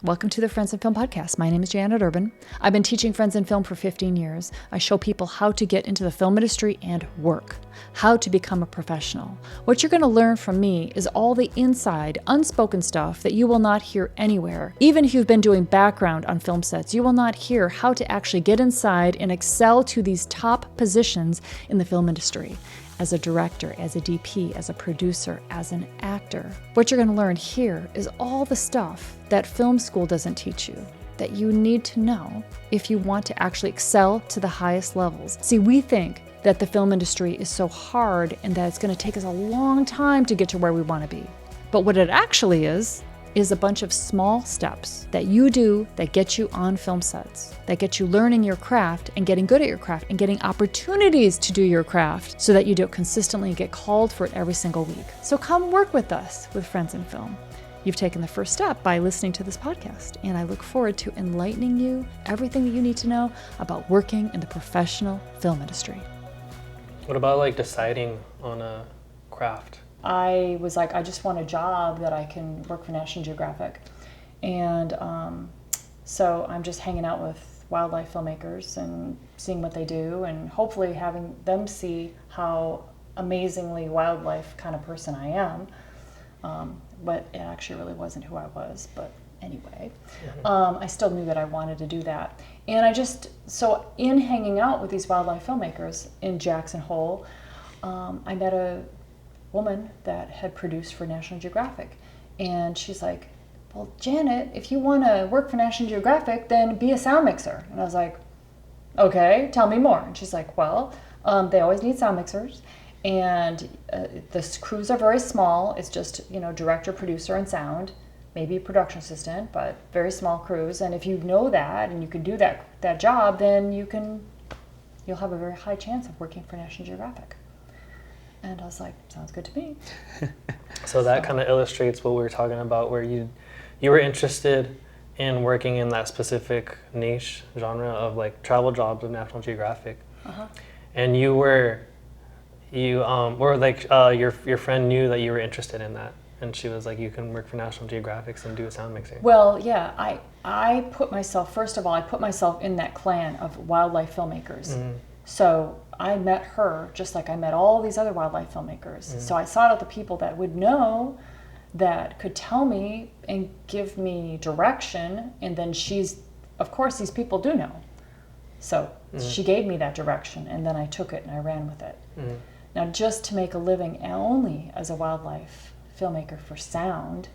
Welcome to the Friends in Film podcast. My name is Janet Urban. I've been teaching Friends in Film for 15 years. I show people how to get into the film industry and work, how to become a professional. What you're going to learn from me is all the inside, unspoken stuff that you will not hear anywhere. Even if you've been doing background on film sets, you will not hear how to actually get inside and excel to these top positions in the film industry. As a director, as a DP, as a producer, as an actor. What you're going to learn here is all the stuff that film school doesn't teach you, that you need to know if you want to actually excel to the highest levels. See, we think that the film industry is so hard and that it's going to take us a long time to get to where we want to be. But what it actually is a bunch of small steps that you do that get you on film sets, that get you learning your craft and getting good at your craft and getting opportunities to do your craft so that you do it consistently and get called for it every single week. So come work with us with Friends in Film. You've taken the first step by listening to this podcast, and I look forward to enlightening you everything that you need to know about working in the professional film industry. What about deciding on a craft? I was like, I just want a job that I can work for National Geographic. And so I'm just hanging out with wildlife filmmakers and seeing what they do and hopefully having them see how amazingly wildlife kind of person I am. But it actually really wasn't who I was. But anyway, I still knew that I wanted to do that. And so in hanging out with these wildlife filmmakers in Jackson Hole, I met a woman that had produced for National Geographic, and she's like, well, Janet, if you want to work for National Geographic, then be a sound mixer. And I was like, okay, tell me more. And she's like, well, they always need sound mixers, and the crews are very small. It's just director, producer, and sound, maybe production assistant, but very small crews. And if you know that and you can do that job, then you'll have a very high chance of working for National Geographic. And I was like, sounds good to me. So that kind of illustrates what we were talking about, where you were interested in working in that specific niche genre of travel jobs with National Geographic. And your friend knew that you were interested in that, and she was like, you can work for National Geographic and do a sound mixing. Well, yeah, I put myself in that clan of wildlife filmmakers. Mm-hmm. So I met her just like I met all these other wildlife filmmakers. Mm-hmm. So I sought out the people that would know, that could tell me and give me direction. And then of course, these people do know. So she gave me that direction, and then I took it and I ran with it. Mm-hmm. Now, just to make a living only as a wildlife filmmaker for sound,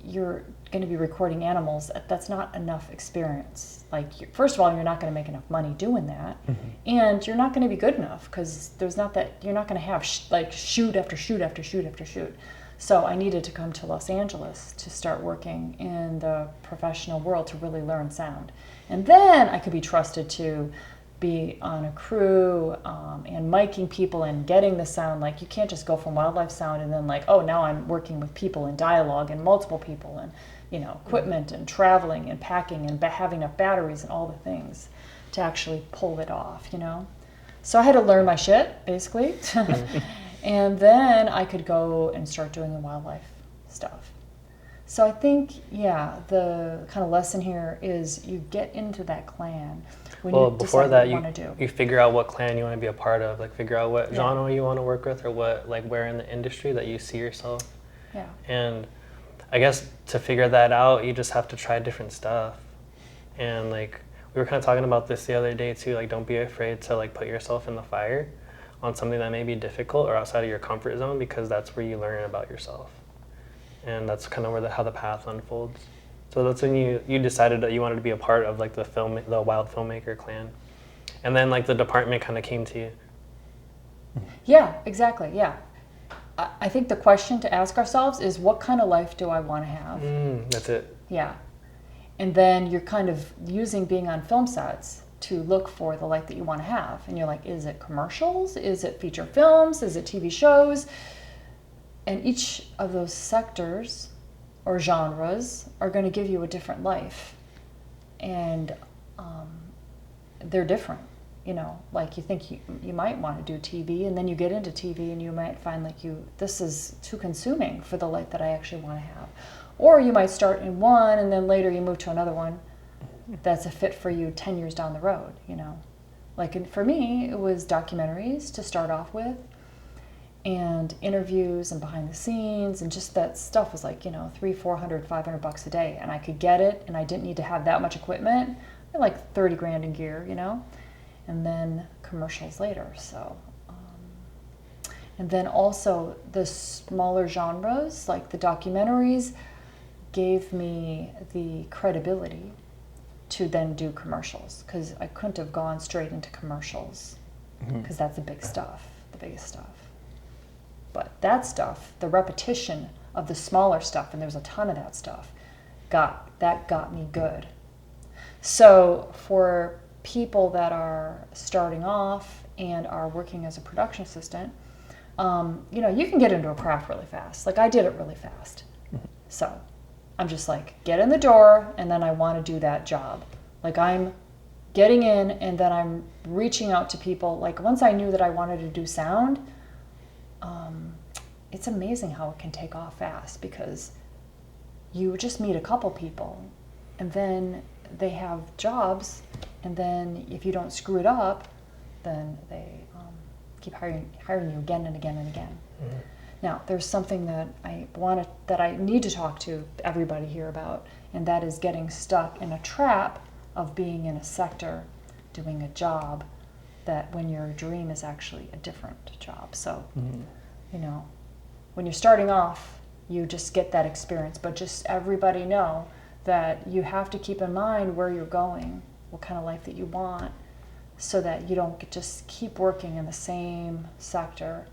you're going to be recording animals. That's not enough experience. First of all, you're not going to make enough money doing that, and you're not going to be good enough because you're not going to have shoot after shoot after shoot after shoot. So I needed to come to Los Angeles to start working in the professional world to really learn sound, and then I could be trusted to be on a crew and miking people and getting the sound. You can't just go from wildlife sound and then now I'm working with people and dialogue and multiple people and equipment and traveling and packing and having enough batteries and all the things to actually pull it off, So I had to learn my shit, basically. And then I could go and start doing the wildlife stuff. So I think, the kind of lesson here is you get into that clan when you before decide that, what you want to do. You figure out what clan you want to be a part of, figure out what genre you want to work with, or what, where in the industry that you see yourself. Yeah. And I guess to figure that out, you just have to try different stuff. And we were kind of talking about this the other day too, don't be afraid to put yourself in the fire on something that may be difficult or outside of your comfort zone, because that's where you learn about yourself. And that's kind of how the path unfolds. So that's when you decided that you wanted to be a part of the wild filmmaker clan, and then the department kind of came to you. Yeah, exactly. Yeah, I think the question to ask ourselves is, what kind of life do I want to have? That's it. Yeah, and then you're kind of using being on film sets to look for the life that you want to have, and you're like, is it commercials? Is it feature films? Is it TV shows? And each of those sectors or genres are going to give you a different life. And they're different. You think you might want to do TV, and then you get into TV and you might find this is too consuming for the life that I actually want to have. Or you might start in one and then later you move to another one that's a fit for you 10 years down the road, you know. Like for me, it was documentaries to start off with, and interviews and behind the scenes, and just that stuff was like, you know, $300, $400, $500 a day, and I could get it, and I didn't need to have that much equipment. I had like 30 grand in gear, you know, and then commercials later. So, and then also the smaller genres, like the documentaries, gave me the credibility to then do commercials, because I couldn't have gone straight into commercials, because that's the big stuff, the biggest stuff. But that stuff, the repetition of the smaller stuff, and there was a ton of that stuff, got me good. So for people that are starting off and are working as a production assistant, you know, you can get into a craft really fast. Like I did it really fast. So I'm just like, get in the door, and then I want to do that job. Like I'm getting in, and then I'm reaching out to people. Like once I knew that I wanted to do sound, it's amazing how it can take off fast, because you just meet a couple people, and then they have jobs, and then if you don't screw it up, then they keep hiring you again and again and again. Now, there's something that I need to talk to everybody here about, and that is getting stuck in a trap of being in a sector, doing a job, that when your dream is actually a different job. So, you know, when you're starting off, you just get that experience, but just everybody know that you have to keep in mind where you're going, what kind of life that you want, so that you don't just keep working in the same sector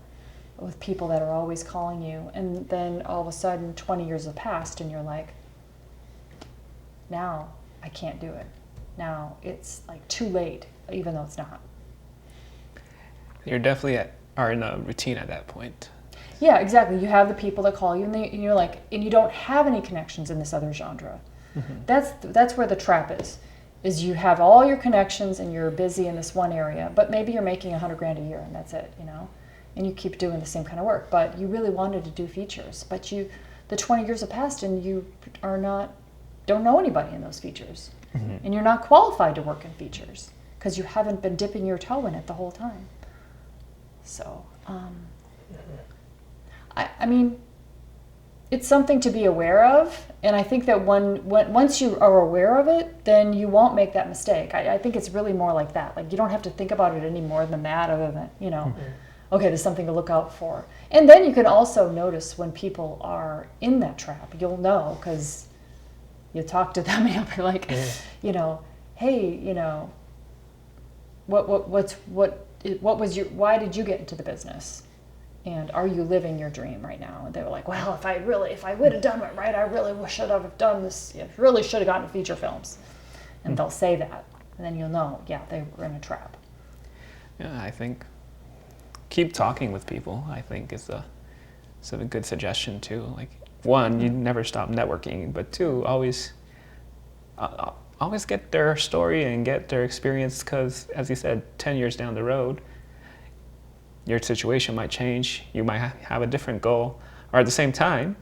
with people that are always calling you, and then all of a sudden 20 years have passed and you're like, now I can't do it. Now it's like too late, even though it's not. You're definitely are in a routine at that point. Yeah, exactly. You have the people that call you, and you're like, and you don't have any connections in this other genre. That's where the trap is you have all your connections and you're busy in this one area, but maybe you're making $100 grand a year and that's it, you know, and you keep doing the same kind of work, but you really wanted to do features, but the 20 years have passed and you don't know anybody in those features, and you're not qualified to work in features because you haven't been dipping your toe in it the whole time. So, I mean, it's something to be aware of, and I think that once you are aware of it, then you won't make that mistake. I think it's really more like that. Like, you don't have to think about it any more than that, other than, you know, okay, there's something to look out for. And then you can also notice when people are in that trap. You'll know, because you talk to them and you'll be like, you know, hey, you know, why did you get into the business? And are you living your dream right now? And they were like, well, if I would have done it right, I really should have done this. I really should have gotten feature films. And they'll say that. And then you'll know, yeah, they were in a trap. Yeah, I think keep talking with people, I think, is a good suggestion too. Like, one, you never stop networking, but two, always get their story and get their experience, because, as you said, 10 years down the road, your situation might change. You might have a different goal, or at the same time,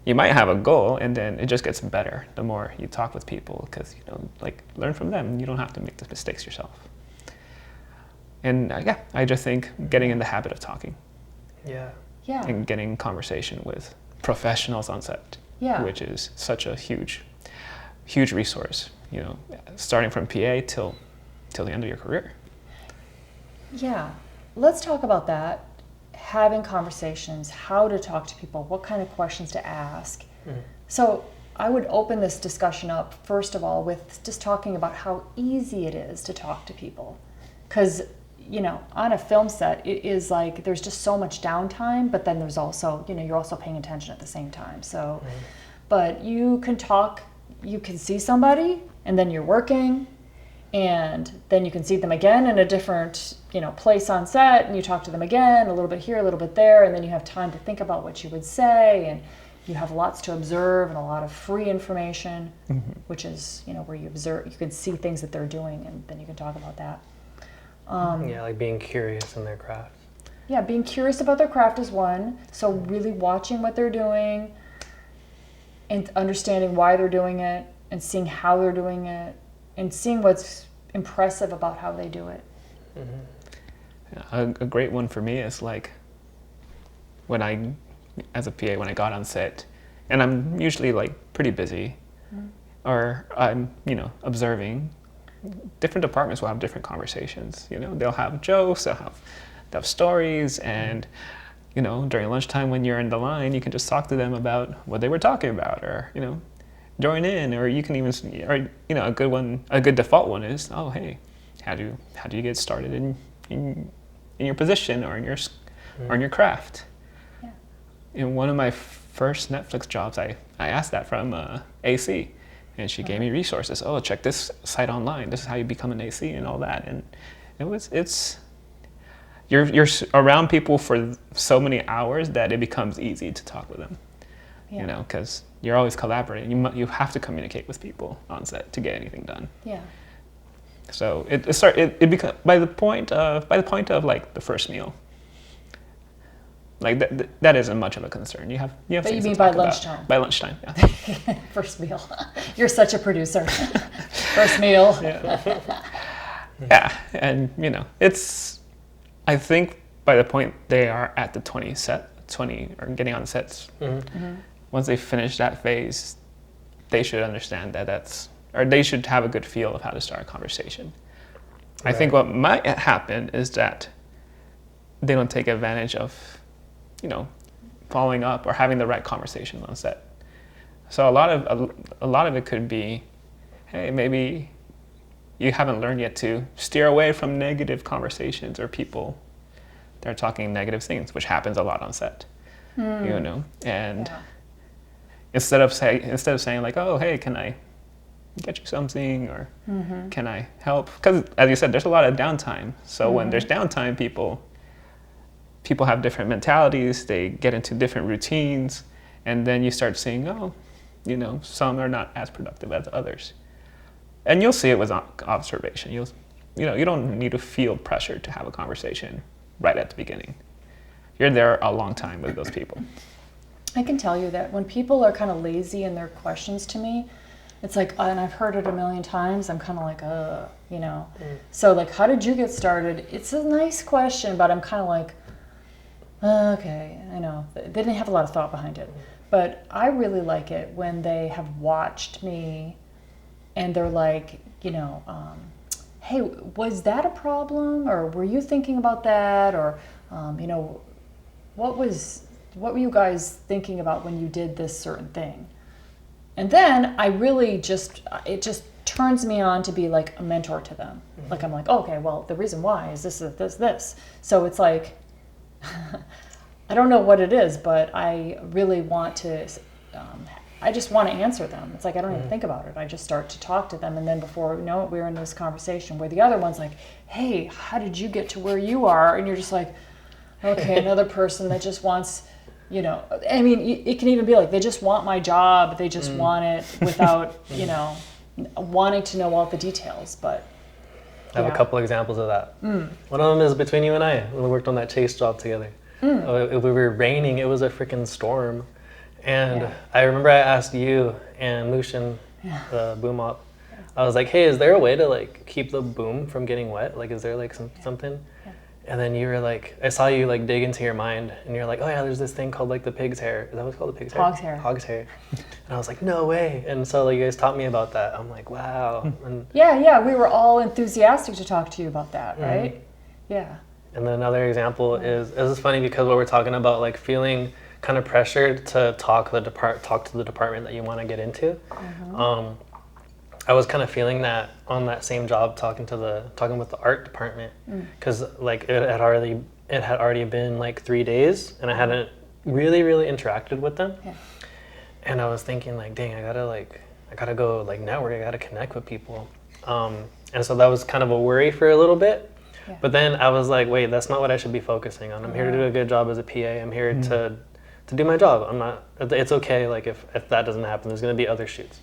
you might have a goal, and then it just gets better the more you talk with people, because, you know, like, learn from them. You don't have to make the mistakes yourself. And yeah, I just think getting in the habit of talking. Yeah. And getting conversation with professionals on set, which is such a huge resource, you know, starting from PA till the end of your career. Yeah. Let's talk about that. Having conversations, how to talk to people, what kind of questions to ask. So I would open this discussion up, first of all, with just talking about how easy it is to talk to people. Because, you know, on a film set, it is like there's just so much downtime, but then there's also, you know, you're also paying attention at the same time. So, but you can talk, you can see somebody, and then you're working, and then you can see them again in a different, you know, place on set, and you talk to them again, a little bit here, a little bit there, and then you have time to think about what you would say, and you have lots to observe and a lot of free information, which is, you know, where you observe, you can see things that they're doing, and then you can talk about that. Yeah, like being curious in their craft. Yeah, being curious about their craft is one. So really watching what they're doing, and understanding why they're doing it and seeing how they're doing it and seeing what's impressive about how they do it. A great one for me is like as a PA, when I got on set, and I'm usually like pretty busy, or I'm, observing, different departments will have different conversations. They'll have jokes, they'll have stories, and during lunchtime when you're in the line, you can just talk to them about what they were talking about, or join in, or you can even, a good default one is, oh hey, how do you get started in your position or in your craft? Yeah. In one of my first Netflix jobs, I asked that from AC, and she gave me resources. Oh, check this site online. This is how you become an AC and all that. And you're around people for so many hours that it becomes easy to talk with them. Yeah. Because you're always collaborating. You have to communicate with people on set to get anything done. Yeah. So it becomes by the point of like the first meal. Like that isn't much of a concern. You have But things you mean to by talk about. lunchtime? By lunchtime, yeah. First meal. You're such a producer. First meal. Yeah, and it's. I think by the point they are at the 20 or getting on sets, once they finish that phase, they should understand or they should have a good feel of how to start a conversation. Right. I think what might happen is that they don't take advantage of, following up or having the right conversations on set. So a lot of it could be, hey, maybe you haven't learned yet to steer away from negative conversations or people that are talking negative things, which happens a lot on set. And instead of saying like, oh, hey, can I get you something, or can I help? Because as you said, there's a lot of downtime. So when there's downtime, people have different mentalities, they get into different routines, and then you start seeing, some are not as productive as others. And you'll see it with observation. You don't need to feel pressure to have a conversation right at the beginning. You're there a long time with those people. I can tell you that when people are kind of lazy in their questions to me, it's like, and I've heard it a million times, I'm kind of like, So like, how did you get started? It's a nice question, but I'm kind of like, okay, I know. They didn't have a lot of thought behind it. But I really like it when they have watched me and they're like, hey, was that a problem? Or were you thinking about that? Or, what were you guys thinking about when you did this certain thing? And then I really it just turns me on to be like a mentor to them. Like, I'm like, okay, well, the reason why is this. So it's like, I don't know what it is, but I really want to, I just want to answer them. It's like, I don't even think about it. I just start to talk to them. And then before we know it, we're in this conversation where the other one's like, hey, how did you get to where you are? And you're just like, okay, another person that just wants, I mean, it can even be like, they just want my job. They just want it without, wanting to know all the details. But I have a couple examples of that. One of them is between you and I, when we worked on that chase job together. It were raining, it was a freaking storm. And I remember I asked you and Lucian, the boom op, I was like, hey, is there a way to like keep the boom from getting wet? Like, is there like something? And then you were like, I saw you like dig into your mind, and you're like, oh yeah, there's this thing called like the pig's hair. Is that what's called, the pig's hair? Hog's hair. Hog's hair. And I was like, no way. And so like you guys taught me about that. I'm like, wow. And yeah, we were all enthusiastic to talk to you about that, right? Yeah. And then another example is, this is funny because what we're talking about, like feeling kind of pressured to talk to the department that you want to get into. I was kind of feeling that on that same job, talking with the art department, because like it had already been like 3 days, and I hadn't really interacted with them. And I was thinking like, dang, I gotta go like network. I gotta connect with people. And so that was kind of a worry for a little bit. But then I was like, wait, that's not what I should be focusing on. I'm here to do a good job as a PA. I'm here to do my job. It's okay. Like if that doesn't happen, there's gonna be other shoots.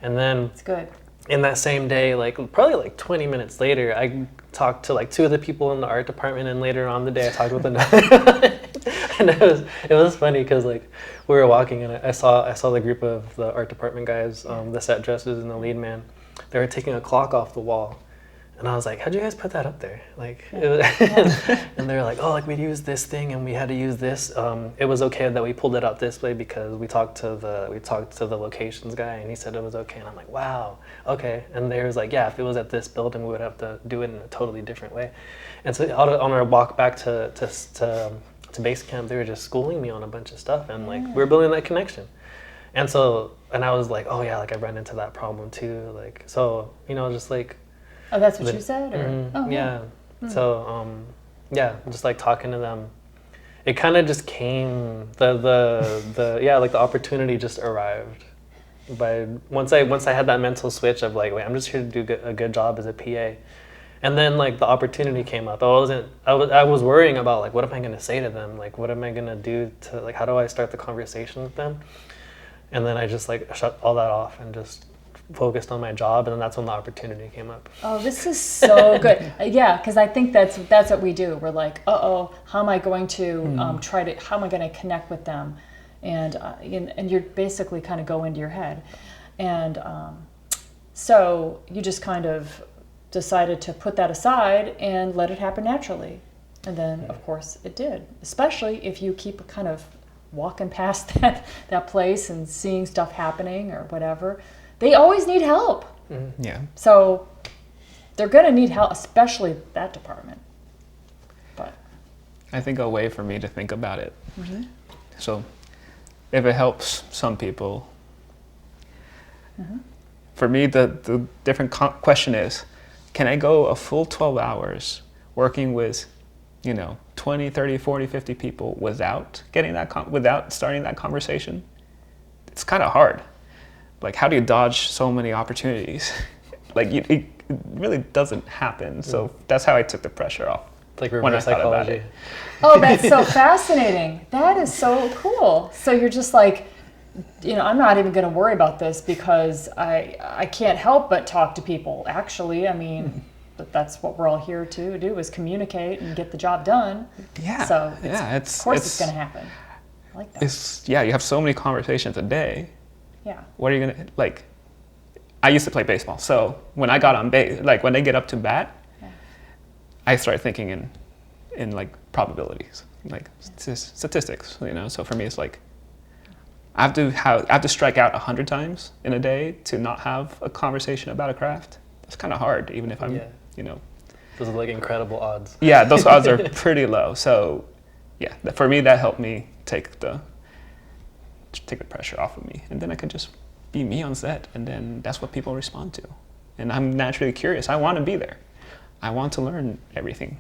And then it's good. In that same day, like probably like 20 minutes later, I talked to like 2 of the people in the art department, and later on the day I talked with another. And it was funny because like we were walking and I saw the group of the art department guys, the set dressers and the lead man. They were taking a clock off the wall, and I was like, "How'd you guys put that up there?" Like, it was, and they were like, "Oh, like we used this thing and we had to use this. It was okay that we pulled it out this way because we talked to the locations guy and he said it was okay." And I'm like, "Wow, okay." And they was like, "Yeah, if it was at this building, we would have to do it in a totally different way." And so on our walk back to base camp, they were just schooling me on a bunch of stuff, and like we were building that connection. And so, and I was like, "Oh yeah, like I ran into that problem too." Like, so, you know, just like. Oh, that's what you said? Or? Oh, yeah. So, yeah, just like talking to them, it kind of just came, like the opportunity just arrived. Once I had that mental switch of like, wait, I'm just here to do a good job as a PA. And then like the opportunity came up. I was worrying about like, what am I going to say to them? Like, what am I going to do to like, how do I start the conversation with them? And then I just like shut all that off and just focused on my job, and then that's when the opportunity came up. Oh, this is so good. Yeah, because I think that's what we do. We're like, how am I going to how am I going to connect with them? And you're basically kind of go into your head. And so you just kind of decided to put that aside and let it happen naturally. And then, of course, it did, especially if you keep kind of walking past that place and seeing stuff happening or whatever. They always need help. Yeah. So they're going to need help, especially that department. But I think a way for me to think about it. So if it helps some people, for me, the different question is, can I go a full 12 hours working with, 20, 30, 40, 50 people without getting without starting that conversation? It's kind of hard. Like, how do you dodge so many opportunities? Like, it really doesn't happen. So that's how I took the pressure off. It's like reverse psychology. Oh, that's so fascinating. That is so cool. So you're just like, I'm not even going to worry about this because I can't help but talk to people. Actually, I mean, but that's what we're all here to do, is communicate and get the job done. Yeah. So of course it's going to happen. I like that. You have so many conversations a day. Yeah. What are you gonna like? I used to play baseball, so when I got on base, like when they get up to bat, I start thinking in like probabilities, like statistics. So for me, it's like I have to strike out 100 times in a day to not have a conversation about a craft. That's kind of hard, even if I'm, Those are like incredible odds. Yeah, those odds are pretty low. So, yeah, for me, that helped me take the pressure off of me, and then I could just be me on set, and then that's what people respond to. And I'm naturally curious. I want to be there. I want to learn everything.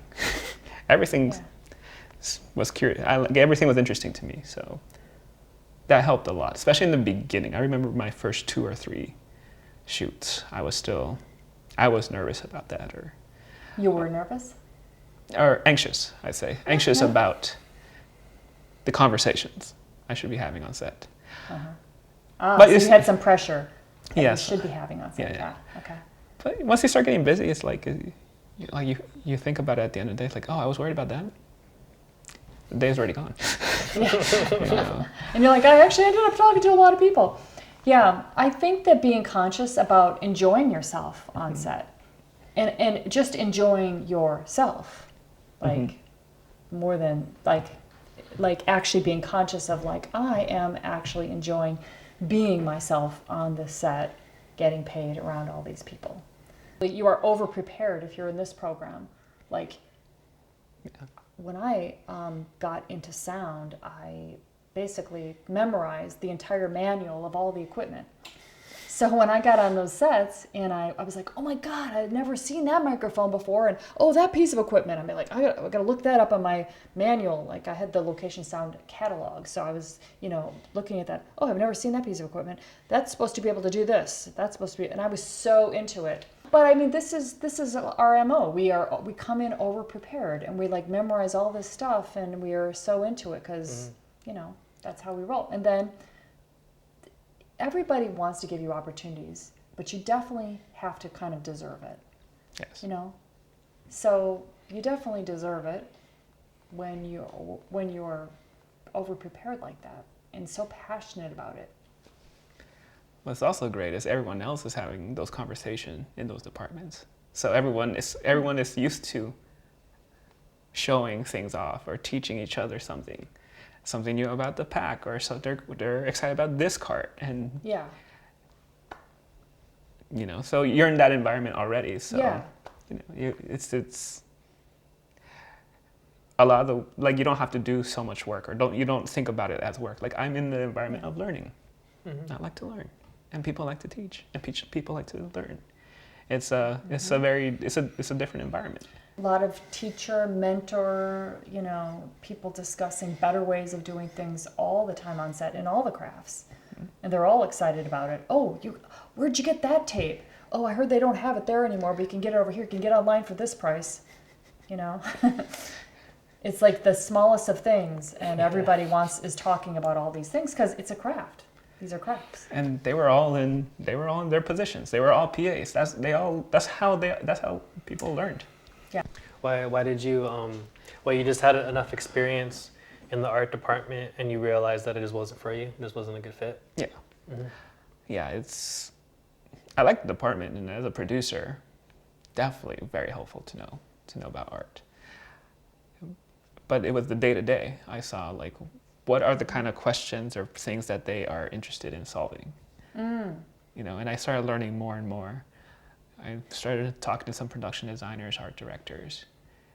Everything was curious. Everything was interesting to me, so that helped a lot, especially in the beginning. I remember my first 2 or 3 shoots. I was nervous about that, or you were nervous, or anxious. I'd say anxious about the conversations I should be having on set. But so you had some pressure that you should be having on set. Yeah. Okay. But once you start getting busy, it's like you think about it at the end of the day. It's like, oh, I was worried about that. The day's already gone. And you're like, I actually ended up talking to a lot of people. Yeah, I think that being conscious about enjoying yourself on set and just enjoying yourself, like more than like actually being conscious of like, I am actually enjoying being myself on this set, getting paid around all these people. Like, you are over prepared if you're in this program. Like, when I got into sound, I basically memorized the entire manual of all the equipment. So when I got on those sets and I was like, oh my God, I'd never seen that microphone before. And oh, that piece of equipment. I mean, like, I gotta look that up on my manual. Like, I had the location sound catalog. So I was, looking at that. Oh, I've never seen that piece of equipment. That's supposed to be able to do this. That's supposed to be, and I was so into it. But I mean, this is our MO. We come in over prepared and we like memorize all this stuff and we are so into it because, that's how we roll. And then everybody wants to give you opportunities, but you definitely have to kind of deserve it. Yes. So you definitely deserve it. when you're over prepared like that and so passionate about it. What's also great is everyone else is having those conversations in those departments. So everyone is used to showing things off or teaching each other something new about the pack, or so they're excited about this cart, and Yeah. So you're in that environment already. So Yeah. it's a lot of the, you don't have to do so much work, or you don't think about it as work. Like, I'm in the environment of learning. I like to learn, and people like to teach, and people like to learn. It's a different environment. A lot of teacher, mentor, people discussing better ways of doing things all the time on set in all the crafts. And they're all excited about it. Oh, where'd you get that tape? Oh, I heard they don't have it there anymore, but you can get it over here. You can get it online for this price. It's like the smallest of things, and everybody is talking about all these things because it's a craft. These are crafts. And they were all in their positions. They were all PAs. That's how people learned. Yeah. Why did you you just had enough experience in the art department and you realized that it just wasn't for you? It just wasn't a good fit? Yeah. Yeah, I like the department, and as a producer, definitely very helpful to know about art. But it was the day-to-day. I saw, what are the kind of questions or things that they are interested in solving. And I started learning more and more. I started talking to some production designers, art directors,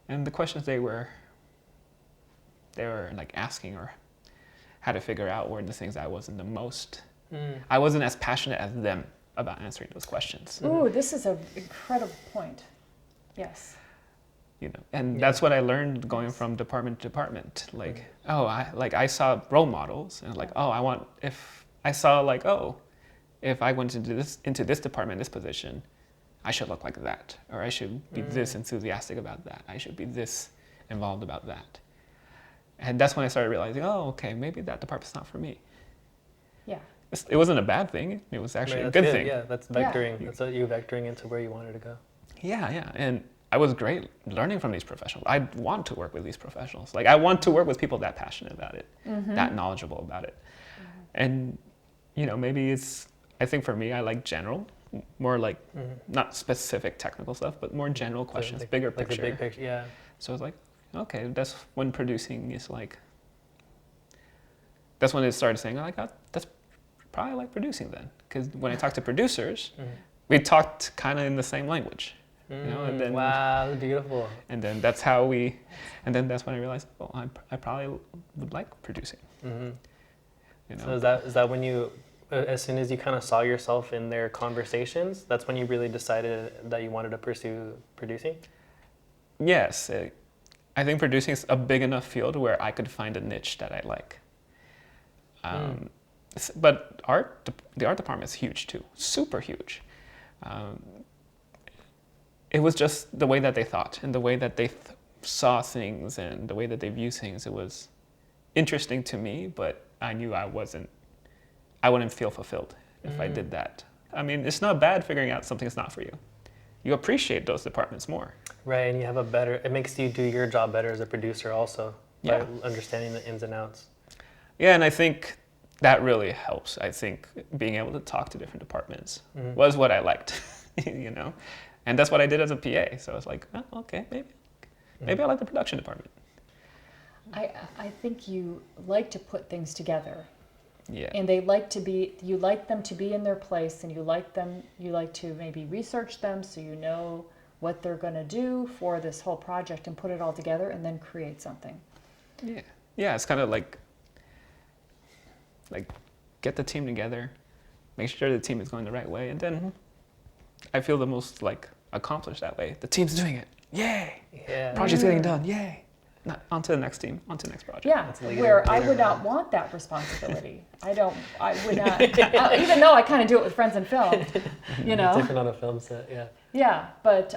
and the questions they were asking or had to figure out were the things I wasn't the most. I wasn't as passionate as them about answering those questions. Ooh, this is an incredible point. Yes. And that's what I learned going from department to department. I saw role models, and if I went into this department, this position, I should look like that, or I should be this enthusiastic about that. I should be this involved about that. And that's when I started realizing, okay, maybe that department's not for me. Yeah. It wasn't a bad thing. It was actually a good thing. Yeah, that's vectoring. Yeah. That's what you vectoring into where you wanted to go. Yeah. And I was great learning from these professionals. I want to work with these professionals. I want to work with people that passionate about it, that knowledgeable about it. And, maybe I think for me, I like general, more not specific technical stuff, but more general questions, bigger picture. The big picture, yeah. So it's okay, that's when producing is that's when it started saying, that's probably like producing then. Because when I talked to producers, we talked kind of in the same language. And then, wow, that's beautiful. And then that's when I realized, I probably would like producing. So is that when you, as soon as you kind of saw yourself in their conversations, that's when you really decided that you wanted to pursue producing? Yes, I think producing is a big enough field where I could find a niche that I like. But the art department is huge too, super huge. It was just the way that they thought and the way that they saw things and the way that they view things. It was interesting to me, but I knew I wouldn't feel fulfilled if I did that. I mean, it's not bad figuring out something that's not for you. You appreciate those departments more. Right, and it makes you do your job better as a producer also, by understanding the ins and outs. Yeah, and I think that really helps. I think being able to talk to different departments was what I liked, And that's what I did as a PA. So I was like, okay, maybe I like the production department. I think you like to put things together. Yeah. And you like them to be in their place, and you like to maybe research them so you know what they're going to do for this whole project and put it all together and then create something. Yeah. Yeah, it's kind of like get the team together, make sure the team is going the right way, and then I feel the most accomplished that way. The team's doing it. Yay! Yeah. Project's getting done. Yay! On to the next team, on to the next project. Yeah, where I would not want that responsibility. I would not, even though I kind of do it with friends in film, It's different on a film set, yeah. Yeah, but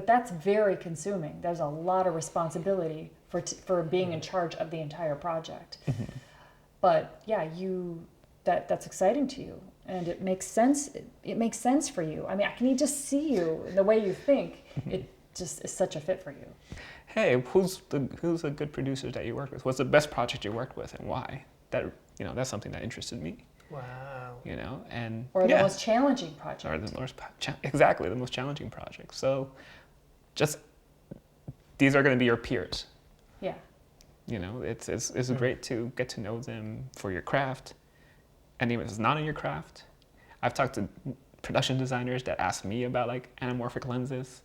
that's very consuming. There's a lot of responsibility for being in charge of the entire project. But yeah, that's exciting to you, and it makes sense. It makes sense for you. I mean, I can just see you the way you think. just is such a fit for you. Hey, who's the good producers that you worked with? What's the best project you worked with, and why? That, you know, that's something that interested me. Wow. You know, and Or the most challenging project. Or the most exactly the most challenging project. So, just these are going to be your peers. Yeah. You know, it's great to get to know them for your craft, and even if it's not in your craft. I've talked to production designers that ask me about like anamorphic lenses,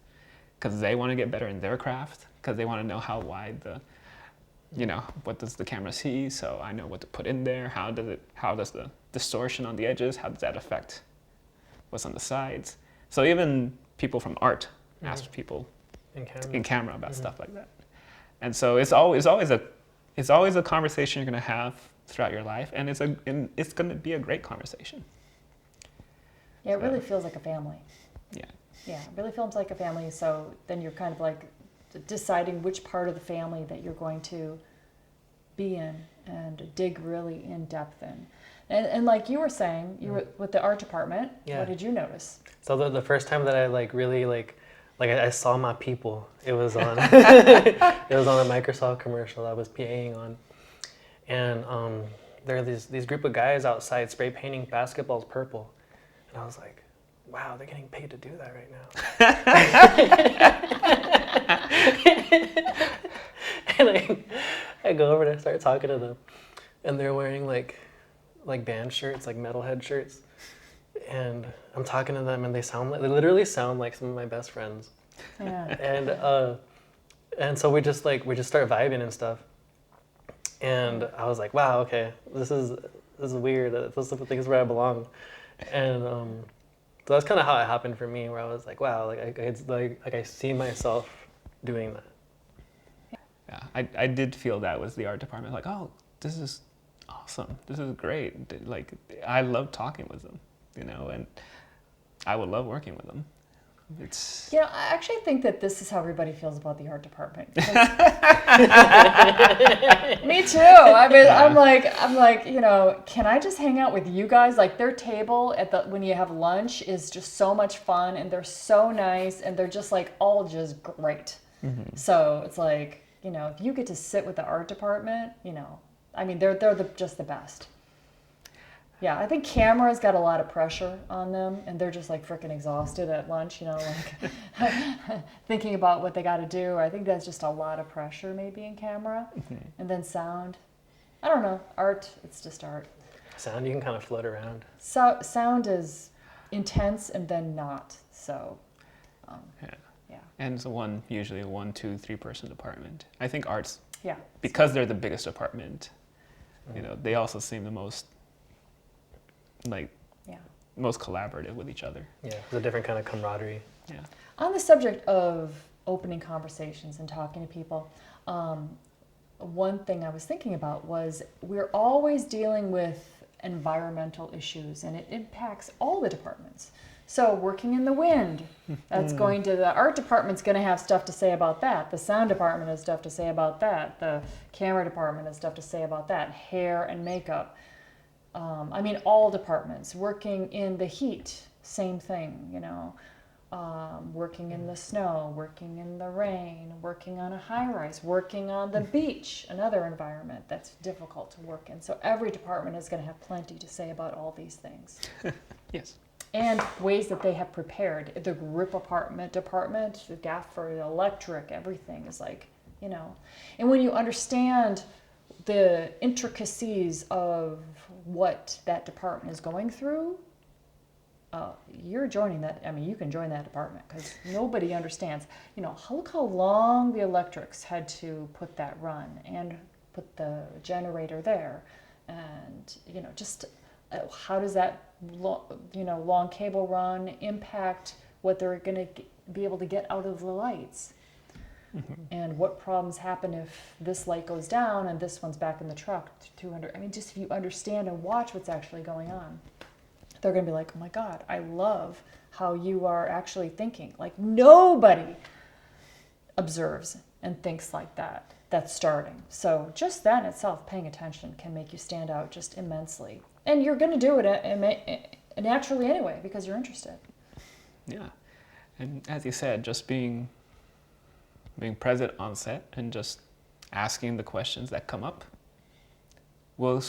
because they want to get better in their craft, because they want to know how wide the, you know, what does the camera see, so I know what to put in there. How does the distortion on the edges, how does that affect what's on the sides? So even people from art ask people in camera about stuff like that. And so it's always a conversation you're going to have throughout your life, and it's going to be a great conversation. Yeah, it really feels like a family. Yeah. Yeah, it really feels like a family. So then you're kind of like deciding which part of the family that you're going to be in and dig really in depth in. And like you were saying, you were with the art department. Yeah. What did you notice? So the first time that I like really like I saw my people, it was on it was on a Microsoft commercial I was PAing on, and there are these group of guys outside spray painting basketballs purple, and I was like, wow, they're getting paid to do that right now. And I go over and I start talking to them, and they're wearing like band shirts, like metalhead shirts, and I'm talking to them, and they literally sound like some of my best friends. Yeah. And so we just start vibing and stuff, and I was like, wow, okay, this is weird. This is where I belong, and so that's kind of how it happened for me, where I was like, wow, I see myself doing that. Yeah, I did feel that was the art department. Like, oh, this is awesome. This is great. Like, I love talking with them, you know, and I would love working with them. It's... You know, I actually think that this is how everybody feels about the art department. Me too. I mean, yeah. I'm like, you know, can I just hang out with you guys? Like, their table when you have lunch is just so much fun, and they're so nice, and they're just like all just great. Mm-hmm. So it's like, you know, if you get to sit with the art department, you know, I mean, they're just the best. Yeah, I think camera's got a lot of pressure on them, and they're just like freaking exhausted at lunch, you know, like thinking about what they got to do. I think that's just a lot of pressure maybe in camera. Mm-hmm. And then sound. I don't know. Art, it's just art. Sound, you can kind of float around. So sound is intense and then not. So, yeah. And it's usually a 1, 2, 3 person department. I think arts, yeah, because they're the biggest department, you know, they also seem the most most collaborative with each other. Yeah, it's a different kind of camaraderie. Yeah. On the subject of opening conversations and talking to people, one thing I was thinking about was we're always dealing with environmental issues, and it impacts all the departments. So working in the wind, that's the art department's going to have stuff to say about that. The sound department has stuff to say about that. The camera department has stuff to say about that. Hair and makeup. I mean, all departments. Working in the heat, same thing, you know. Working in the snow, working in the rain, working on a high-rise, working on the beach, another environment that's difficult to work in. So every department is going to have plenty to say about all these things. Yes. And ways that they have prepared. The grip department, the gaffer, the electric, everything is like, you know. And when you understand the intricacies of what that department is going through, you're joining that. I mean, you can join that department because nobody understands. You know, look how long the electrics had to put that run and put the generator there, and you know, just how does that long cable run impact what they're going to be able to get out of the lights? Mm-hmm. And what problems happen if this light goes down and this one's back in the truck 200? I mean, just if you understand and watch what's actually going on, they're going to be like, oh my God, I love how you are actually thinking. Like, nobody observes and thinks like that. That's starting. So just that in itself, paying attention, can make you stand out just immensely. And you're going to do it naturally anyway because you're interested. Yeah. And as you said, just being being present on set and just asking the questions that come up will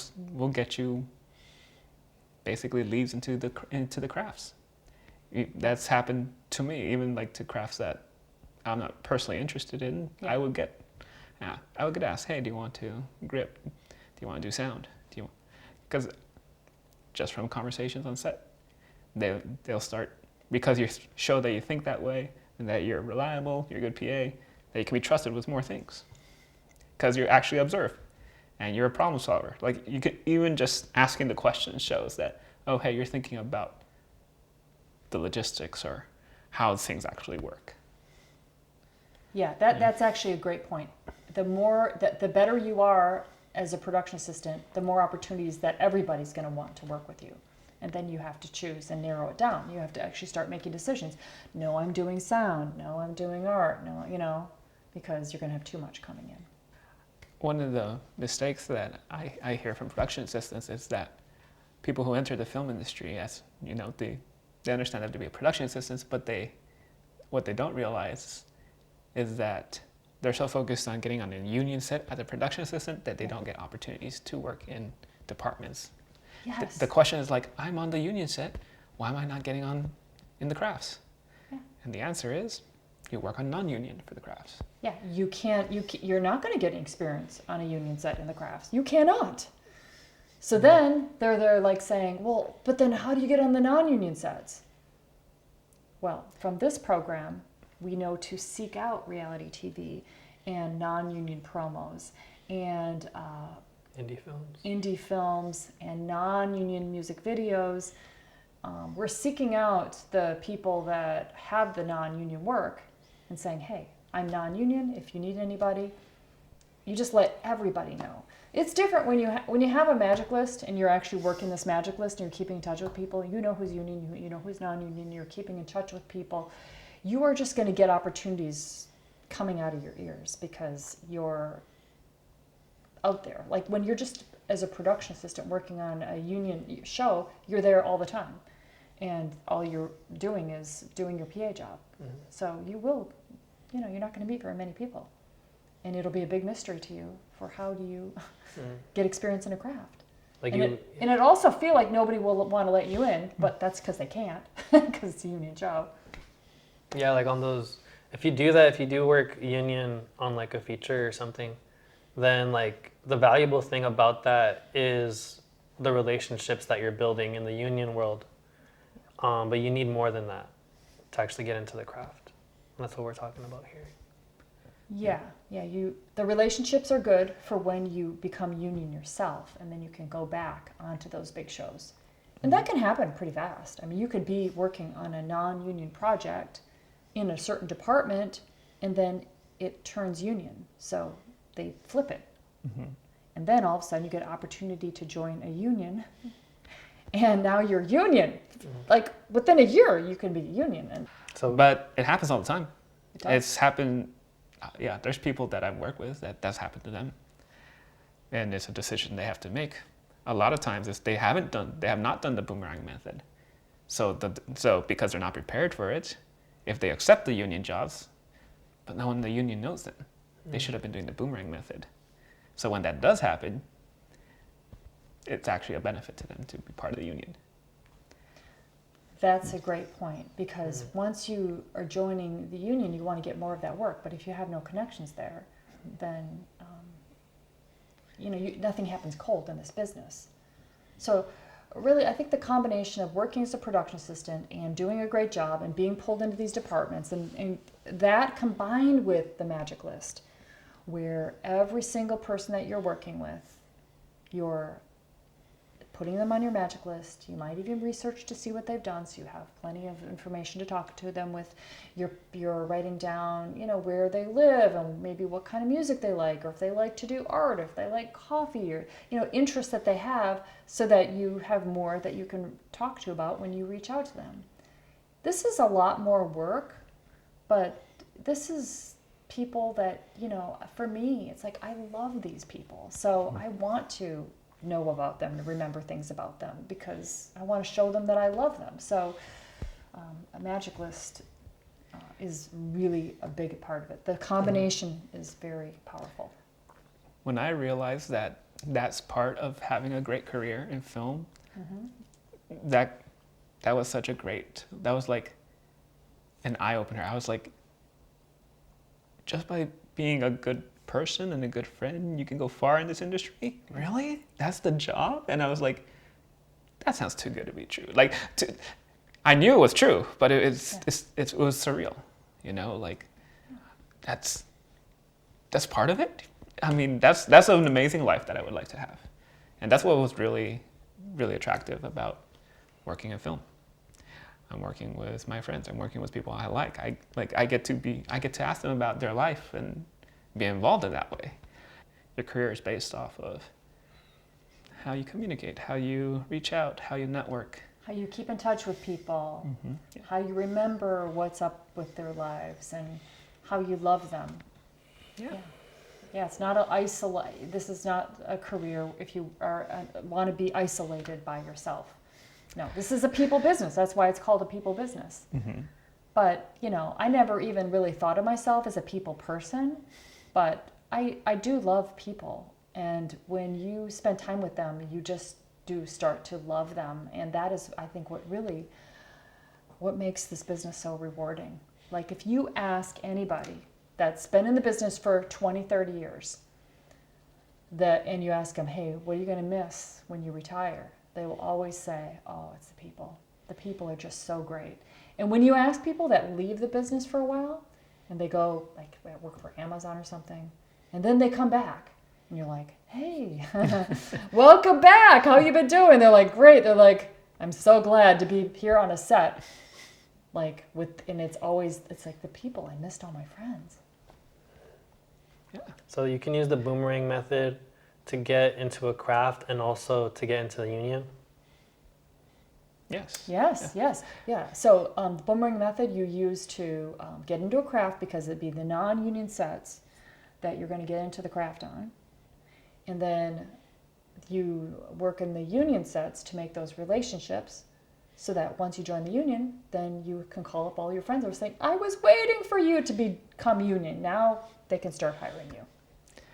get you basically leads into the crafts. That's happened to me, even like to crafts that I'm not personally interested in. Yeah. I would get asked, hey, do you want to grip? Do you want to do sound? Because just from conversations on set, they'll start, because you show that you think that way and that you're reliable, you're a good PA, that you can be trusted with more things. Because you actually observe and you're a problem solver. Like, you can, even just asking the questions shows that, oh, hey, you're thinking about the logistics or how things actually work. Yeah, that's actually a great point. The better you are as a production assistant, the more opportunities that everybody's going to want to work with you. And then you have to choose and narrow it down. You have to actually start making decisions. No, I'm doing sound. No, I'm doing art. No, because you're going to have too much coming in. One of the mistakes that I hear from production assistants is that people who enter the film industry, as you know, they understand them to be production assistants, but what they don't realize is that they're so focused on getting on a union set as a production assistant that they don't get opportunities to work in departments. Yes. The question is like, I'm on the union set, why am I not getting on in the crafts? Yeah. And the answer is, you work on non-union for the crafts. Yeah, you're not going to get experience on a union set in the crafts. You cannot. So then they're like saying, well, but then how do you get on the non-union sets? Well, from this program, we know to seek out reality TV and non-union promos and indie films and non-union music videos. We're seeking out the people that have the non-union work and saying, hey, I'm non-union. If you need anybody, you just let everybody know. It's different when you have a magic list and you're actually working this magic list and you're keeping in touch with people. You know who's union, you know who's non-union. You're keeping in touch with people. You are just going to get opportunities coming out of your ears because you're out there. Like when you're just as a production assistant working on a union show, you're there all the time. And all you're doing is doing your PA job. Mm-hmm. So you will, you're not going to meet very many people. And it'll be a big mystery to you for how do you get experience in a craft. And it also feel like nobody will want to let you in, but that's because they can't, because it's a union job. Yeah, like on those, if you do work union on like a feature or something, then like the valuable thing about that is the relationships that you're building in the union world. But you need more than that to actually get into the craft. And that's what we're talking about here. Yeah. The relationships are good for when you become union yourself, and then you can go back onto those big shows. And that can happen pretty fast. I mean, you could be working on a non-union project in a certain department, and then it turns union. So they flip it. Mm-hmm. And then all of a sudden you get an opportunity to join a union, and now you're union. Mm-hmm. Like within a year, you can be union. But it happens all the time. It does. It's happened. There's people that I've worked with that's happened to them, and it's a decision they have to make. A lot of times, they have not done the boomerang method. So because they're not prepared for it, if they accept the union jobs, but no one in the union knows them, they should have been doing the boomerang method. So when that does happen, it's actually a benefit to them to be part of the union. That's a great point, because once you are joining the union, you want to get more of that work. But if you have no connections there, then nothing happens cold in this business. So really, I think the combination of working as a production assistant and doing a great job and being pulled into these departments, and that combined with the magic list, where every single person that you're working with, you're putting them on your magic list. You might even research to see what they've done, so you have plenty of information to talk to them with. You're writing down, where they live and maybe what kind of music they like, or if they like to do art, or if they like coffee, or interests that they have, so that you have more that you can talk to about when you reach out to them. This is a lot more work, but this is people that, for me, it's like I love these people, so I want to know about them, to remember things about them, because I want to show them that I love them. So a magic list is really a big part of it. The combination is very powerful. When I realized that that's part of having a great career in film, that was such a great, that was like an eye-opener. I was like, just by being a good person and a good friend, you can go far in this industry? Really? That's the job? And I was like, that sounds too good to be true. Like, I knew it was true, but it was surreal, you know, like that's part of it. I mean, that's an amazing life that I would like to have. And that's what was really, really attractive about working in film. I'm working with my friends. I'm working with people I like. I get to ask them about their life and be involved in that way. Your career is based off of how you communicate, how you reach out, how you network. How you keep in touch with people, how you remember what's up with their lives, and how you love them. Yeah, it's not this is not a career if you want to be isolated by yourself. No, this is a people business. That's why it's called a people business. But, you know, I never even really thought of myself as a people person, but I do love people. And when you spend time with them, you just do start to love them. And that is, I think, what makes this business so rewarding. Like, if you ask anybody that's been in the business for 20, 30 years, and you ask them, hey, what are you going to miss when you retire? They will always say, oh, it's the people. The people are just so great. And when you ask people that leave the business for a while, and they go, like, work for Amazon or something, and then they come back, and you're like, hey, welcome back. How you been doing? They're like, great. They're like, I'm so glad to be here on a set. Like, and it's like the people. I missed all my friends. Yeah. So you can use the boomerang method to get into a craft and also to get into the union? Yes. Yeah. So the boomerang method you use to get into a craft, because it'd be the non-union sets that you're going to get into the craft on. And then you work in the union sets to make those relationships so that once you join the union, then you can call up all your friends and say, I was waiting for you to become union. Now they can start hiring you.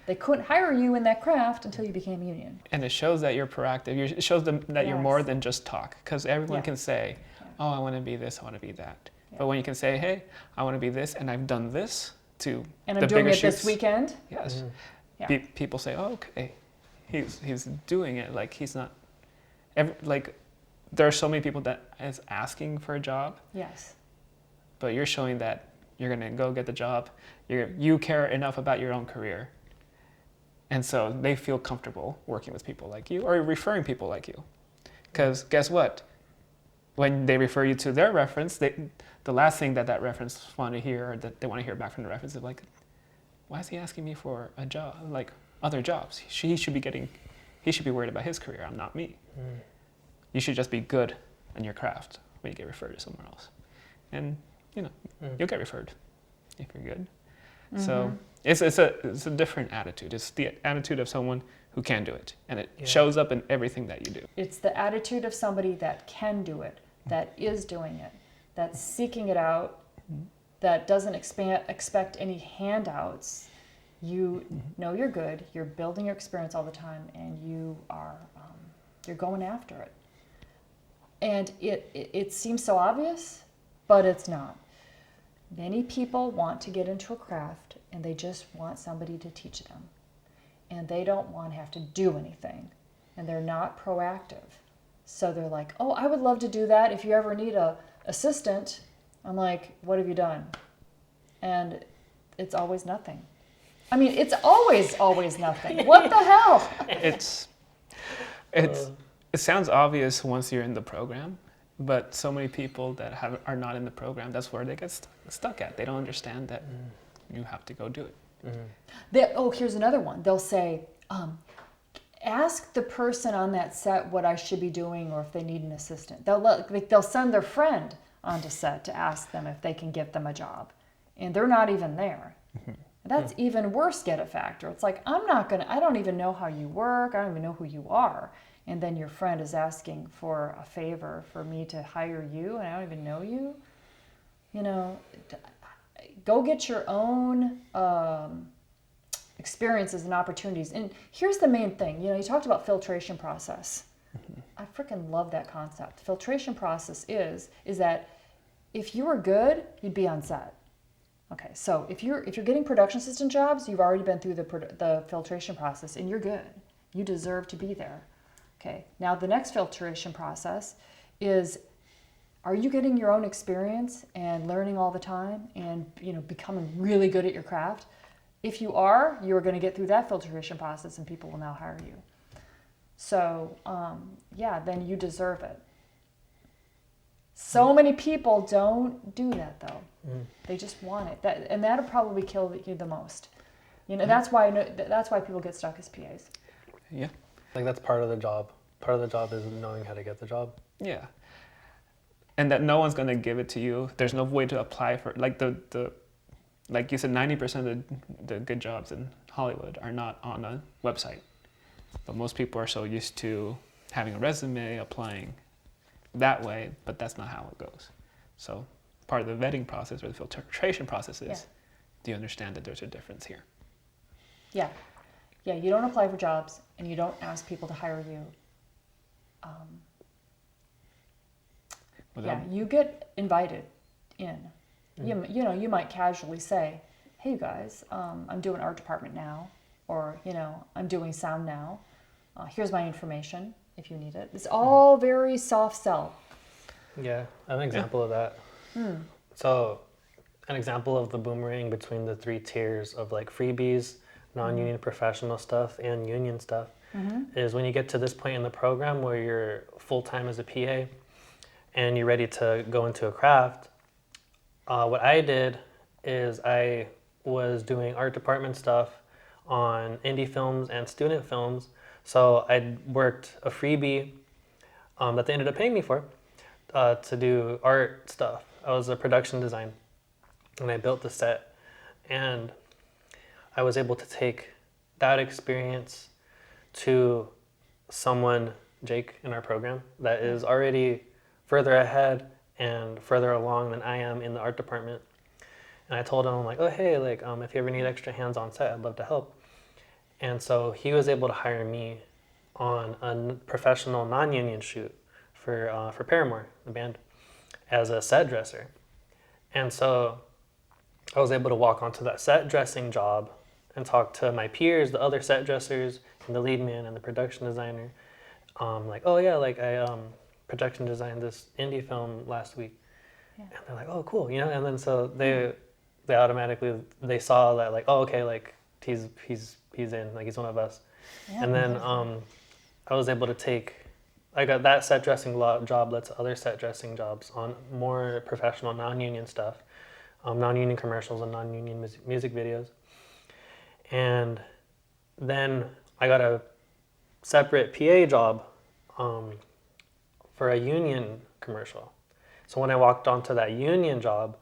They couldn't hire you in that craft until you became union. And it shows that you're proactive. It shows them that you're more than just talk. Because everyone can say, oh, I want to be this, I want to be that. Yeah. But when you can say, hey, I want to be this, and I've done this to and I'm doing it this weekend. Yes. People say, oh, okay, he's doing it. Like, he's not, like, there are so many people that is asking for a job. Yes. But you're showing that you're going to go get the job. You care enough about your own career. And so they feel comfortable working with people like you or referring people like you. Because guess what? When they refer you to their reference, the last thing that reference want to hear, or that they want to hear back from the reference, is like, why is he asking me for a job, like other jobs? He should be worried about his career, I'm not me. You should just be good in your craft when you get referred to somewhere else. And, you know, you'll get referred if you're good. So it's a different attitude. It's the attitude of someone who can do it, and it shows up in everything that you do. It's the attitude of somebody that can do it, that is doing it, that's seeking it out, that doesn't expect any handouts. You know you're good. You're building your experience all the time, and you're going after it. And it seems so obvious, but it's not. Many people want to get into a craft and they just want somebody to teach them. And they don't want to have to do anything. And they're not proactive. So they're like, oh, I would love to do that. If you ever need an assistant, I'm like, what have you done? And it's always nothing. I mean, it's always nothing. What the hell? It sounds obvious once you're in the program. But so many people that are not in the program, that's where they get stuck at. They don't understand that you have to go do it. Here's another one. They'll say, ask the person on that set what I should be doing or if they need an assistant. They'll send their friend onto set to ask them if they can get them a job. And they're not even there. That's even worse get a factor. It's like, I don't even know how you work. I don't even know who you are. And then your friend is asking for a favor for me to hire you, and I don't even know you. You know, go get your own experiences and opportunities. And here's the main thing. You talked about filtration process. I freaking love that concept. Filtration process is that if you were good, you'd be on set. Okay, so if you're getting production assistant jobs, you've already been through the filtration process, and you're good. You deserve to be there. Okay, now the next filtration process is, are you getting your own experience and learning all the time and becoming really good at your craft? If you are, you're going to get through that filtration process, and people will now hire you. So then you deserve it. So many people don't do that though. They just want it. That'll probably kill you the most. That's why people get stuck as PAs. Yeah. Like that's part of the job. Part of the job is knowing how to get the job. Yeah. And that no one's going to give it to you. There's no way to apply for, like like you said, 90% of the good jobs in Hollywood are not on a website. But most people are so used to having a resume, applying that way, but that's not how it goes. So part of the vetting process or the filtration process is, do you understand that there's a difference here? Yeah. Yeah, you don't apply for jobs and you don't ask people to hire you. You get invited in. You might casually say, hey you guys, I'm doing art department now, or I'm doing sound now. Here's my information if you need it. It's all very soft sell. Yeah, an example of that. So an example of the boomerang between the 3 tiers of like freebies, non-union professional stuff, and union stuff is when you get to this point in the program where you're full-time as a PA and you're ready to go into a craft. What I did is I was doing art department stuff on indie films and student films. So I worked a freebie that they ended up paying me for to do art stuff. I was a production design and I built the set, and I was able to take that experience to someone, Jake, in our program that is already further ahead and further along than I am in the art department. And I told him, like, oh, hey, like, if you ever need extra hands on set, I'd love to help. And so he was able to hire me on a professional non-union shoot for Paramore, the band, as a set dresser. And so I was able to walk onto that set dressing job and talk to my peers, the other set dressers, and the lead man and the production designer. Like, oh yeah, like I production designed this indie film last week. Yeah. And they're like, oh cool, and then so they automatically, they saw that, like, oh okay, like he's in, like he's one of us. Yeah. And then I was able to I got that set dressing job led to other set dressing jobs on more professional non-union stuff, non-union commercials and non-union music videos. And then I got a separate PA job for a union commercial. So when I walked onto that union job,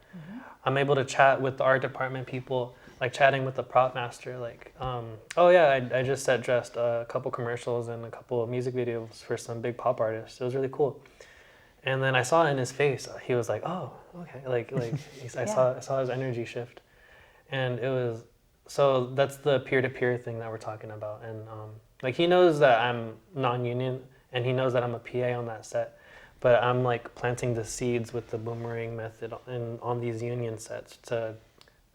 I'm able to chat with the art department people, like chatting with the prop master, like, oh yeah, I just set dressed a couple commercials and a couple of music videos for some big pop artists. It was really cool. And then I saw in his face, he was like, oh, okay. Like I saw his energy shift. And it was, so that's the peer-to-peer thing that we're talking about. And like he knows that I'm non-union and he knows that I'm a PA on that set. But I'm like planting the seeds with the boomerang method on these union sets to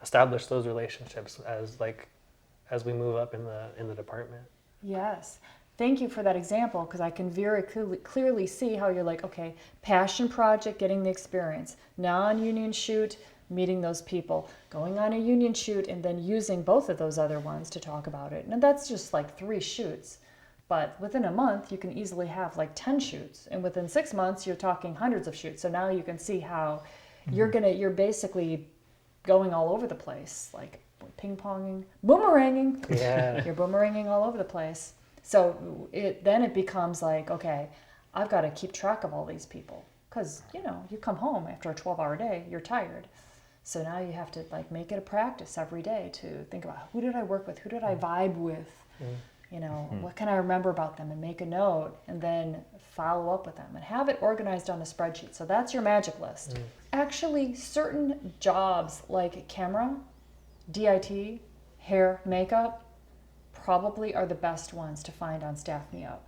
establish those relationships as we move up in the department. Yes. Thank you for that example, because I can very clearly see how you're like, okay, passion project, getting the experience, non-union shoot, meeting those people, going on a union shoot, and then using both of those other ones to talk about it. And that's just like 3 shoots. But within a month, you can easily have like 10 shoots. And within 6 months, you're talking hundreds of shoots. So now you can see how you're basically going all over the place, like ping-ponging, boomeranging. Yeah. You're boomeranging all over the place. So then it becomes like, okay, I've got to keep track of all these people. Because, you come home after a 12-hour day, you're tired. So now you have to like make it a practice every day to think about, who did I work with? Who did I vibe with? You know, what can I remember about them, and make a note, and then follow up with them and have it organized on a spreadsheet. So that's your magic list. Actually, certain jobs like camera, DIT, hair, makeup, probably are the best ones to find on Staff Me Up.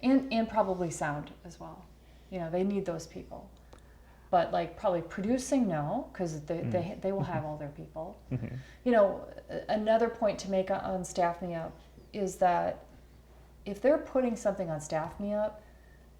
And probably sound as well. You know, they need those people. But like probably producing, no, because they will have all their people. You know, another point to make on Staff Me Up is that if they're putting something on Staff Me Up,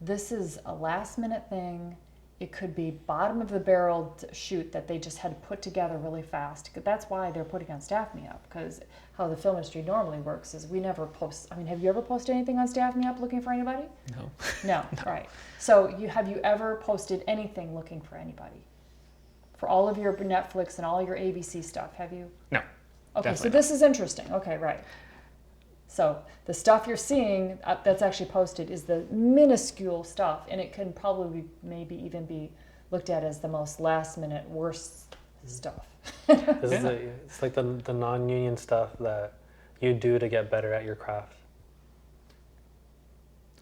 this is a last minute thing. It could be bottom of the barrel shoot that they just had to put together really fast. That's why they're putting on Staff Me Up, because how the film industry normally works is we never post. I mean, have you ever posted anything on Staff Me Up looking for anybody? No. No, right. So have you ever posted anything looking for anybody? For all of your Netflix and all your ABC stuff, have you? No. Okay, so this is interesting. Okay, right. So the stuff you're seeing that's actually posted is the minuscule stuff, and it can probably maybe even be looked at as the most last minute worst stuff. It's like the non-union stuff that you do to get better at your craft.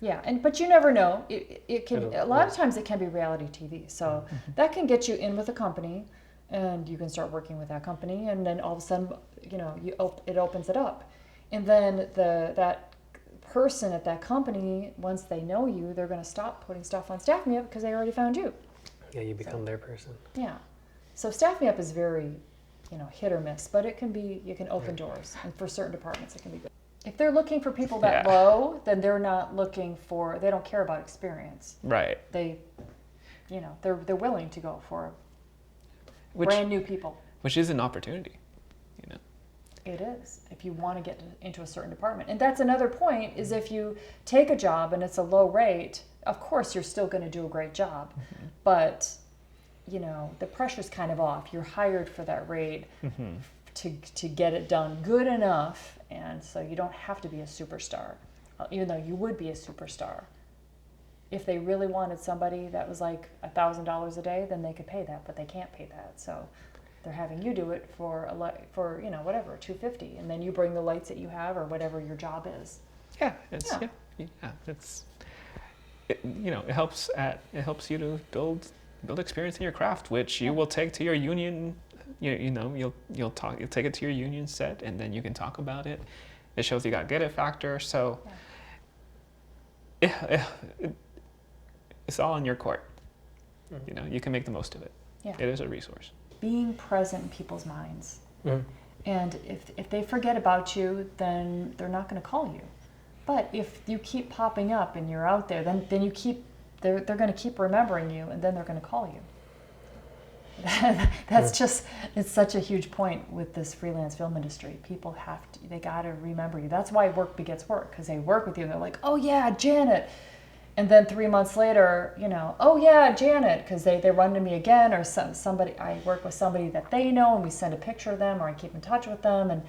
Yeah, but you never know. It can a lot of times it can be reality TV, so that can get you in with a company, and you can start working with that company, and then all of a sudden, you know, it opens it up. And then that person at that company, once they know you, they're going to stop putting stuff on Staff Me Up because they already found you. Yeah, you become their person. Yeah. So Staff Me Up is very, you know, hit or miss, but it can be, you can open doors. And for certain departments, it can be good. If they're looking for people that low, then they're not looking for, they don't care about experience. Right. They, you know, they're willing to go for brand new people. Which is an opportunity, you know. It is, if you want to get into a certain department. And that's another point, is if you take a job and it's a low rate, of course you're still going to do a great job. But, you know, the pressure's kind of off. You're hired for that rate to get it done good enough, and so you don't have to be a superstar, even though you would be a superstar. If they really wanted somebody that was like $1,000 a day, then they could pay that, but they can't pay that. So they're having you do it for you know, whatever, $250, and then you bring the lights that you have or whatever your job is. Yeah, you know, it helps you to build experience in your craft, which you will take to your union. You know, you'll take it to your union set, and then you can talk about it. It shows you got get it factor. So it's all in your court. You know, you can make the most of it. Yeah. It is a resource. Being present in people's minds. And if they forget about you, then they're not going to call you. But if you keep popping up and you're out there, then they're going to keep remembering you, and then they're going to call you. That's just, it's such a huge point with this freelance film industry. People they got to remember you. That's why work begets work, because they work with you and they're like, oh yeah, Janet. And then 3 months later, you know, oh yeah, Janet, because they run to me again, or somebody, I work with somebody that they know, and we send a picture of them, or I keep in touch with them, and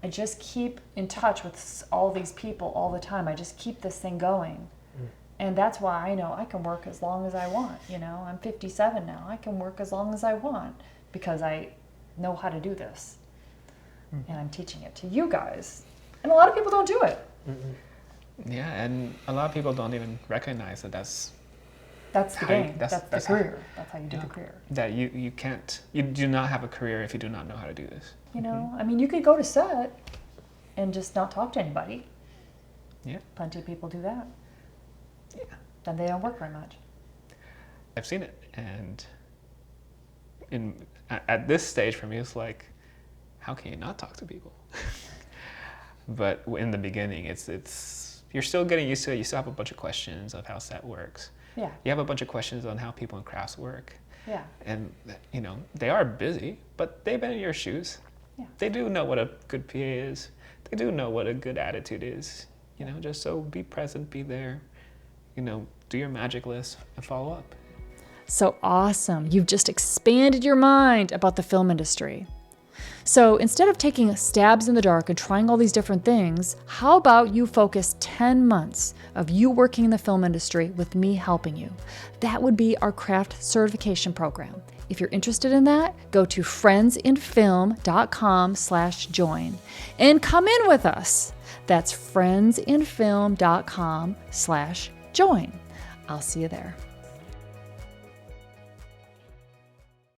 I just keep in touch with all these people all the time. I just keep this thing going. And that's why I know I can work as long as I want. You know, I'm 57 now. I can work as long as I want because I know how to do this. And I'm teaching it to you guys. And a lot of people don't do it. Yeah, and a lot of people don't even recognize that that's the game. That's the career. That's how you do the career. That you do not have a career if you do not know how to do this. You know, I mean, you could go to set and just not talk to anybody. Yeah. Plenty of people do that. Yeah. Then they don't work very much. I've seen it, and at this stage for me, it's like, how can you not talk to people? But in the beginning, it's you're still getting used to it. You still have a bunch of questions of how set works. Yeah. You have a bunch of questions on how people in crafts work. Yeah. And you know, they are busy, but they've been in your shoes. Yeah. They do know what a good PA is. They do know what a good attitude is. You know, just so be present, be there. You know, do your magic list and follow up. So awesome. You've just expanded your mind about the film industry. So instead of taking stabs in the dark and trying all these different things, how about you focus 10 months of you working in the film industry with me helping you? That would be our craft certification program. if you're interested in that, go to friendsinfilm.com/join and come in with us. That's friendsinfilm.com/join. I'll see you there.